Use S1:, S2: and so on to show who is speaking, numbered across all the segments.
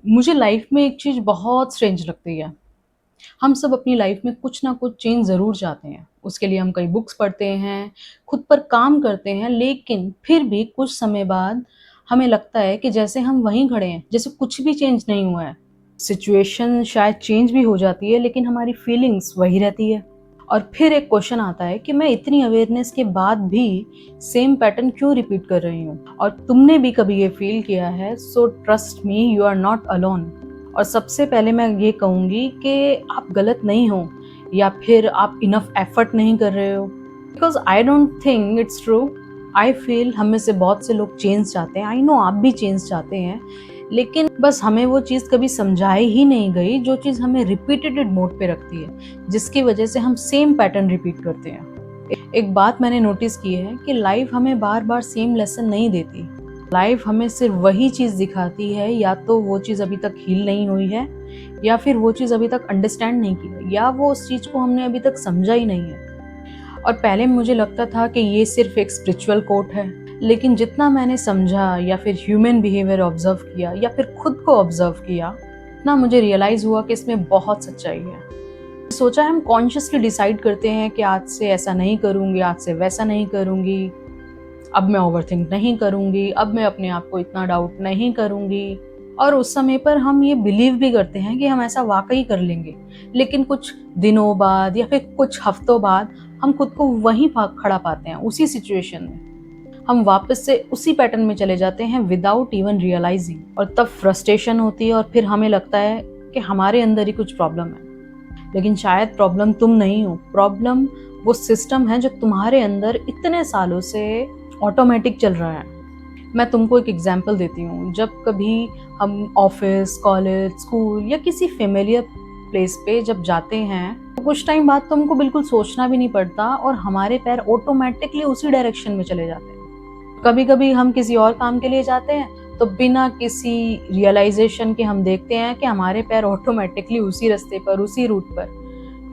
S1: मुझे लाइफ में एक चीज़ बहुत स्ट्रेंज लगती है। हम सब अपनी लाइफ में कुछ ना कुछ चेंज ज़रूर चाहते हैं। उसके लिए हम कई बुक्स पढ़ते हैं, खुद पर काम करते हैं, लेकिन फिर भी कुछ समय बाद हमें लगता है कि जैसे हम वहीं खड़े हैं, जैसे कुछ भी चेंज नहीं हुआ है। सिचुएशन शायद चेंज भी हो जाती है, लेकिन हमारी फीलिंग्स वही रहती है। और फिर एक क्वेश्चन आता है कि मैं इतनी अवेयरनेस के बाद भी सेम पैटर्न क्यों रिपीट कर रही हूँ। और तुमने भी कभी ये फील किया है, so trust me, you are not alone. और सबसे पहले मैं ये कहूँगी कि आप गलत नहीं हो, या फिर आप इनफ एफर्ट नहीं कर रहे हो। Because I don't think it's true. I feel हम में से बहुत से लोग चेंज चाहते हैं। आई नो आप भी चेंज चाहते हैं, लेकिन बस हमें वो चीज़ कभी समझाई ही नहीं गई, जो चीज़ हमें रिपीटेड मोड पे रखती है, जिसकी वजह से हम सेम पैटर्न रिपीट करते हैं। एक बात मैंने नोटिस की है कि लाइफ हमें बार बार सेम लेसन नहीं देती। लाइफ हमें सिर्फ वही चीज़ दिखाती है, या तो वो चीज़ अभी तक हील नहीं हुई है, या फिर वो चीज़ अभी तक अंडरस्टैंड नहीं की है, या वो उस चीज़ को हमने अभी तक समझा ही नहीं है। और पहले मुझे लगता था कि ये सिर्फ एक स्पिरिचुअल कोट है, लेकिन जितना मैंने समझा या फिर ह्यूमन बिहेवियर ऑब्जर्व किया या फिर खुद को ऑब्जर्व किया, ना मुझे रियलाइज हुआ कि इसमें बहुत सच्चाई है। सोचा हम कॉन्शियसली डिसाइड करते हैं कि आज से ऐसा नहीं करूंगी, आज से वैसा नहीं करूंगी, अब मैं ओवरथिंक नहीं करूंगी, अब मैं अपने आप को इतना डाउट नहीं करूंगी। और उस समय पर हम ये बिलीव भी करते हैं कि हम ऐसा वाकई कर लेंगे, लेकिन कुछ दिनों बाद या फिर कुछ हफ्तों बाद हम खुद को वहीं खड़ा पाते हैं, उसी सिचुएशन में। हम वापस से उसी पैटर्न में चले जाते हैं विदाउट इवन रियलाइजिंग। और तब फ्रस्ट्रेशन होती है, और फिर हमें लगता है कि हमारे अंदर ही कुछ प्रॉब्लम है। लेकिन शायद प्रॉब्लम तुम नहीं हो, प्रॉब्लम वो सिस्टम है जो तुम्हारे अंदर इतने सालों से ऑटोमेटिक चल रहा है। मैं तुमको एक एग्जांपल देती हूँ। जब कभी हम ऑफिस, कॉलेज, स्कूल या किसी फेमिलियर प्लेस पे जब जाते हैं, तो कुछ टाइम बाद तो हमको बिल्कुल सोचना भी नहीं पड़ता, और हमारे पैर ऑटोमेटिकली उसी डायरेक्शन में चले जाते हैं। कभी कभी हम किसी और काम के लिए जाते हैं, तो बिना किसी रियलाइजेशन के हम देखते हैं कि हमारे पैर ऑटोमेटिकली उसी रास्ते पर, उसी रूट पर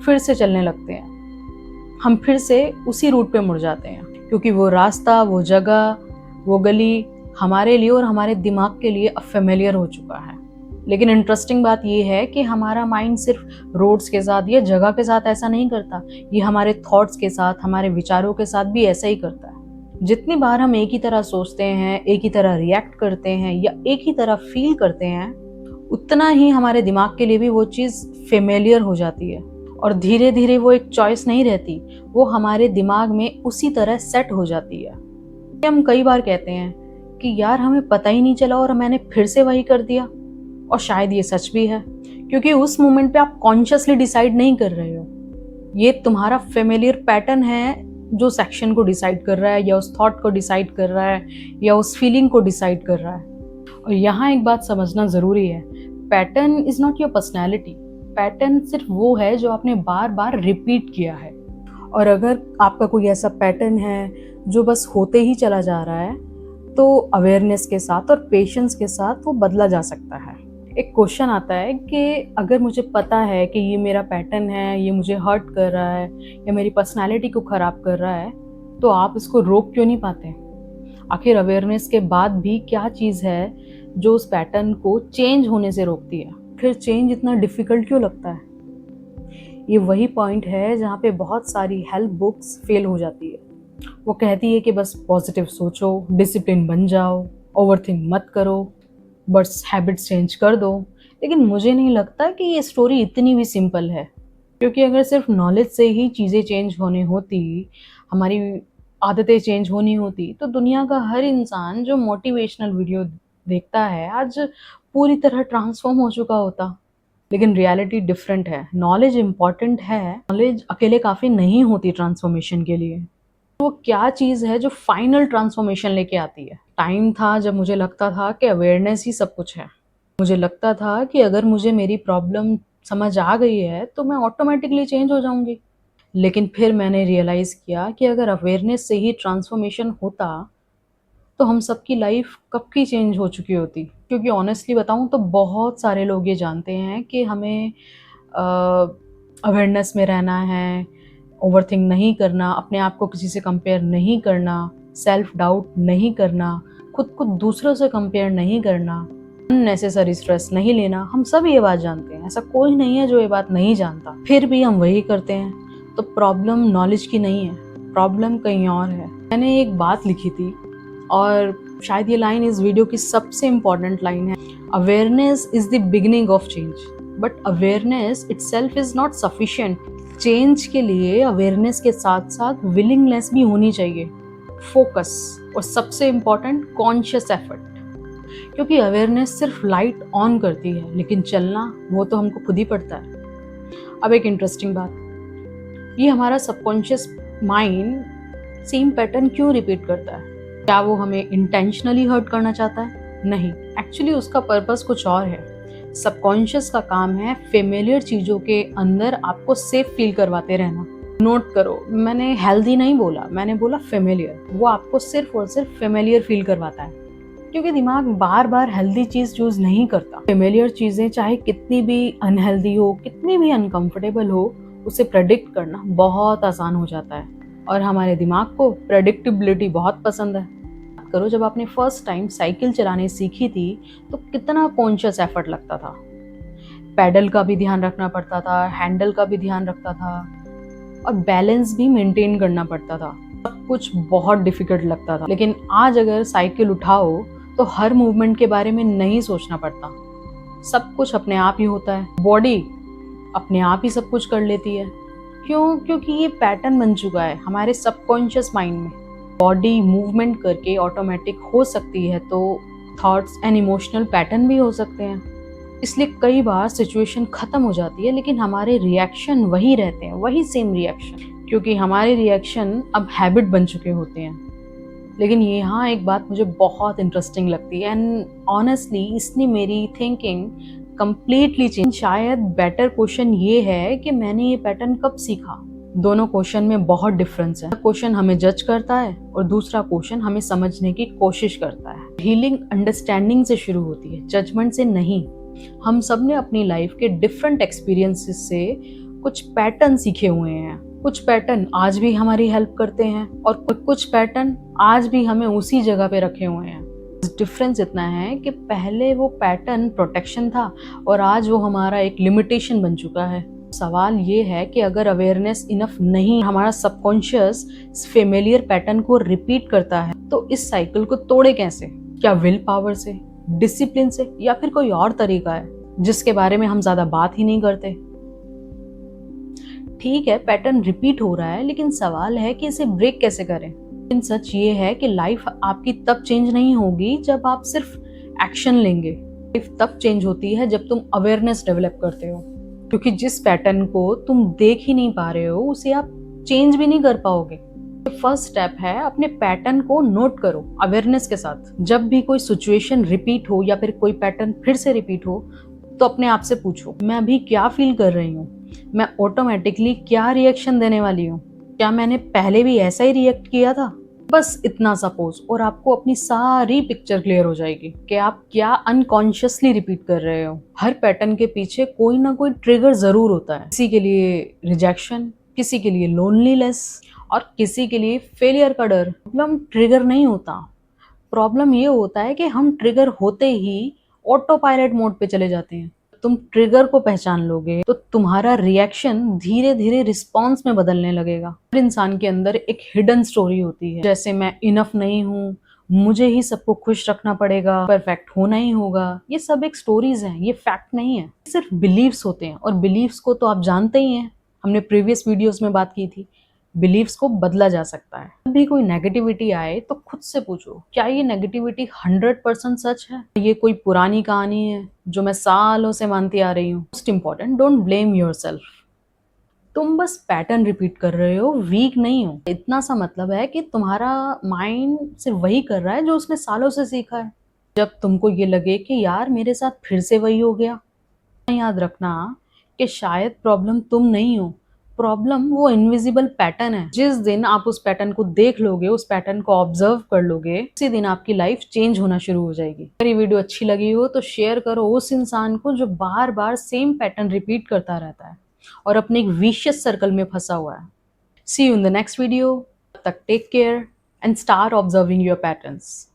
S1: फिर से चलने लगते हैं। हम फिर से उसी रूट पे मुड़ जाते हैं, क्योंकि वो रास्ता, वो जगह, वो गली हमारे लिए और हमारे दिमाग के लिए अब फेमिलियर हो चुका है। लेकिन इंटरेस्टिंग बात ये है कि हमारा माइंड सिर्फ रोड्स के साथ या जगह के साथ ऐसा नहीं करता, ये हमारे थॉट्स के साथ, हमारे विचारों के साथ भी ऐसा ही करता है। जितनी बार हम एक ही तरह सोचते हैं, एक ही तरह रिएक्ट करते हैं या एक ही तरह फील करते हैं, उतना ही हमारे दिमाग के लिए भी वो चीज़ फेमिलियर हो जाती है। और धीरे धीरे वो एक चॉइस नहीं रहती, वो हमारे दिमाग में उसी तरह सेट हो जाती है। हम कई बार कहते हैं कि यार हमें पता ही नहीं चला और मैंने फिर से वही कर दिया। और शायद ये सच भी है, क्योंकि उस मोमेंट पे आप कॉन्शियसली डिसाइड नहीं कर रहे हो। ये तुम्हारा फेमिलियर पैटर्न है जो सेक्शन को डिसाइड कर रहा है, या उस थॉट को डिसाइड कर रहा है, या उस फीलिंग को डिसाइड कर रहा है। और यहाँ एक बात समझना ज़रूरी है, pattern is not your personality. Pattern सिर्फ वो है जो आपने बार बार रिपीट किया है। और अगर आपका कोई ऐसा पैटर्न है जो बस होते ही चला जा रहा है, तो अवेयरनेस के साथ और पेशेंस के साथ वो बदला जा सकता है। एक क्वेश्चन आता है कि अगर मुझे पता है कि ये मेरा पैटर्न है, ये मुझे हर्ट कर रहा है या मेरी पर्सनालिटी को ख़राब कर रहा है, तो आप इसको रोक क्यों नहीं पाते? आखिर अवेयरनेस के बाद भी क्या चीज़ है जो उस पैटर्न को चेंज होने से रोकती है? फिर चेंज इतना डिफ़िकल्ट क्यों लगता है? ये वही पॉइंट है जहाँ पे बहुत सारी हेल्प बुक्स फेल हो जाती है। वो कहती है कि बस पॉजिटिव सोचो, डिसिप्लिन बन जाओ, ओवरथिंक मत करो, बस हैबिट्स चेंज कर दो। लेकिन मुझे नहीं लगता कि ये स्टोरी इतनी भी सिंपल है, क्योंकि अगर सिर्फ नॉलेज से ही चीज़ें चेंज होनी होती, हमारी आदतें चेंज होनी होती, तो दुनिया का हर इंसान जो मोटिवेशनल वीडियो देखता है आज पूरी तरह ट्रांसफॉर्म हो चुका होता। लेकिन रियलिटी डिफरेंट है। नॉलेज इम्पॉर्टेंट है, नॉलेज अकेले काफ़ी नहीं होती ट्रांसफॉर्मेशन के लिए। वो क्या चीज़ है जो फाइनल ट्रांसफॉर्मेशन लेके आती है? टाइम था जब मुझे लगता था कि अवेयरनेस ही सब कुछ है। मुझे लगता था कि अगर मुझे मेरी प्रॉब्लम समझ आ गई है तो मैं ऑटोमेटिकली चेंज हो जाऊंगी। लेकिन फिर मैंने रियलाइज़ किया कि अगर अवेयरनेस से ही ट्रांसफॉर्मेशन होता, तो हम सबकी लाइफ कब की चेंज हो चुकी होती। क्योंकि ऑनेस्टली बताऊँ तो बहुत सारे लोग ये जानते हैं कि हमें अवेयरनेस में रहना है, ओवरथिंक नहीं करना, अपने आप को किसी से कंपेयर नहीं करना, सेल्फ डाउट नहीं करना, खुद को दूसरों से कंपेयर नहीं करना। अननेसेसरी स्ट्रेस नहीं लेना, हम सब ये बात जानते हैं, ऐसा कोई नहीं है जो ये बात नहीं जानता, फिर भी हम वही करते हैं। तो प्रॉब्लम नॉलेज की नहीं है, प्रॉब्लम कहीं और है। मैंने एक बात लिखी थी और शायद ये लाइन इस वीडियो की सबसे इम्पॉर्टेंट लाइन है। Awareness is the beginning of change, but awareness itself is not sufficient. Change के लिए अवेयरनेस के साथ साथ विलिंगनेस भी होनी चाहिए, फोकस और सबसे इम्पॉर्टेंट कॉन्शियस एफर्ट। क्योंकि अवेयरनेस सिर्फ लाइट ऑन करती है, लेकिन चलना वो तो हमको खुद ही पड़ता है। अब एक इंटरेस्टिंग बात, ये हमारा सबकॉन्शियस माइंड सेम पैटर्न क्यों रिपीट करता है? क्या वो हमें इंटेंशनली हर्ट करना चाहता है? नहीं, एक्चुअली उसका पर्पस कुछ और है। सबकॉन्शियस का काम है फेमिलियर चीज़ों के अंदर आपको सेफ फील करवाते रहना। नोट करो, मैंने हेल्दी नहीं बोला, मैंने बोला फेमिलियर। वो आपको सिर्फ और सिर्फ फेमिलियर फील करवाता है, क्योंकि दिमाग बार बार हेल्दी चीज़ चूज नहीं करता। फेमिलियर चीज़ें चाहे कितनी भी अनहेल्दी हो, कितनी भी अनकंफर्टेबल हो, उसे प्रेडिक्ट करना बहुत आसान हो जाता है और हमारे दिमाग को प्रेडिक्टेबिलिटी बहुत पसंद है। करो, जब आपने फर्स्ट टाइम साइकिल चलाने सीखी थी तो कितना कॉन्शियस एफर्ट लगता था। पैडल का भी ध्यान रखना पड़ता था, हैंडल का भी ध्यान रखता था और बैलेंस भी मेंटेन करना पड़ता था। सब कुछ बहुत डिफिकल्ट लगता था। लेकिन आज अगर साइकिल उठाओ तो हर मूवमेंट के बारे में नहीं सोचना पड़ता, सब कुछ अपने आप ही होता है। बॉडी अपने आप ही सब कुछ कर लेती है। क्यों? क्योंकि ये पैटर्न बन चुका है हमारे सबकॉन्शियस माइंड में। बॉडी मूवमेंट करके ऑटोमेटिक हो सकती है, तो थॉट्स एंड इमोशनल पैटर्न भी हो सकते हैं। इसलिए कई बार सिचुएशन खत्म हो जाती है, लेकिन हमारे रिएक्शन वही रहते हैं, वही सेम रिएक्शन, क्योंकि हमारे रिएक्शन अब हैबिट बन चुके होते हैं। लेकिन यहाँ एक बात मुझे बहुत इंटरेस्टिंग लगती है एंड ऑनेस्टली इसने मेरी थिंकिंग कंप्लीटली चेंज। शायद बेटर क्वेश्चन ये है कि मैंने ये पैटर्न कब सीखा। दोनों क्वेश्चन में बहुत डिफरेंस है। क्वेश्चन हमें जज करता है और दूसरा क्वेश्चन हमें समझने की कोशिश करता है। हीलिंग अंडरस्टैंडिंग से शुरू होती है, जजमेंट से नहीं। हम सब ने अपनी लाइफ के डिफरेंट एक्सपीरियंसेस से कुछ पैटर्न सीखे हुए हैं। कुछ पैटर्न आज भी हमारी हेल्प करते हैं और कुछ पैटर्न आज भी हमें उसी जगह पे रखे हुए हैं। डिफरेंस इतना है कि पहले वो पैटर्न प्रोटेक्शन था और आज वो हमारा एक लिमिटेशन बन चुका है। सवाल ये है कि अगर अवेयरनेस इनफ नहीं, हमारा सबकॉन्शियस फेमिलियर पैटर्न को रिपीट करता है, तो इस साइकिल को तोड़े कैसे? क्या विल पावर से, डिसिप्लिन से, या फिर कोई और तरीका है जिसके बारे में हम ज्यादा बात ही नहीं करते? ठीक है, पैटर्न रिपीट हो रहा है, लेकिन सवाल है कि इसे ब्रेक कैसे करें। लेकिन सच ये है कि लाइफ आपकी तब चेंज नहीं होगी जब आप सिर्फ एक्शन लेंगे। लाइफ तब चेंज होती है जब तुम अवेयरनेस डेवलप करते हो, क्योंकि जिस पैटर्न को तुम देख ही नहीं पा रहे हो उसे आप चेंज भी नहीं कर पाओगे। फर्स्ट स्टेप है अपने पैटर्न को नोट करो अवेयरनेस के साथ। जब भी कोई सिचुएशन रिपीट हो या फिर कोई पैटर्न फिर से रिपीट हो, तो अपने आप से पूछो, मैं अभी क्या फील कर रही हूँ? मैं ऑटोमेटिकली क्या रिएक्शन देने वाली हूँ? क्या मैंने पहले भी ऐसा ही रिएक्ट किया था? बस इतना सपोज, और आपको अपनी सारी पिक्चर क्लियर हो जाएगी कि आप क्या अनकॉन्शियसली रिपीट कर रहे हो। हर पैटर्न के पीछे कोई ना कोई ट्रिगर जरूर होता है। किसी के लिए रिजेक्शन, किसी के लिए लोनलीनेस और किसी के लिए फेलियर का डर। प्रॉब्लम ट्रिगर नहीं होता, प्रॉब्लम ये होता है कि हम ट्रिगर होते ही ऑटो पायलट मोड पे चले जाते हैं। तुम ट्रिगर को पहचान लोगे तो तुम्हारा रिएक्शन धीरे धीरे रिस्पॉन्स में बदलने लगेगा। हर इंसान के अंदर एक हिडन स्टोरी होती है, जैसे मैं इनफ नहीं हूँ, मुझे ही सबको खुश रखना पड़ेगा, परफेक्ट होना ही होगा। ये सब एक स्टोरीज हैं, ये फैक्ट नहीं है, सिर्फ बिलीव्स होते हैं। और बिलीव्स को तो आप जानते ही हैं, हमने प्रीवियस वीडियोस में बात की थी। बिलीव्स को बदला जा सकता है। जब भी कोई नेगेटिविटी आए तो खुद से पूछो, क्या ये नेगेटिविटी 100% सच है? ये कोई पुरानी कहानी है जो मैं सालों से मानती आ रही हूँ? Most important, don't blame yourself. तुम बस पैटर्न रिपीट कर रहे हो, वीक नहीं हो। इतना सा मतलब है कि तुम्हारा माइंड सिर्फ वही कर रहा है जो उसने सालों से सीखा है। जब तुमको ये लगे कि यार मेरे साथ फिर से वही हो गया, याद रखना कि शायद प्रॉब्लम तुम नहीं हो, प्रॉब्लम वो इनविजिबल पैटर्न है। जिस दिन आप उस पैटर्न को देख लोगे, उस पैटर्न को ऑब्जर्व कर लोगे, उसी दिन आपकी लाइफ चेंज होना शुरू हो जाएगी। अगर ये वीडियो अच्छी लगी हो तो शेयर करो उस इंसान को जो बार बार सेम पैटर्न रिपीट करता रहता है और अपने एक विशियस सर्कल में फंसा हुआ है। See you in the next video. तब तक take care and start observing your patterns.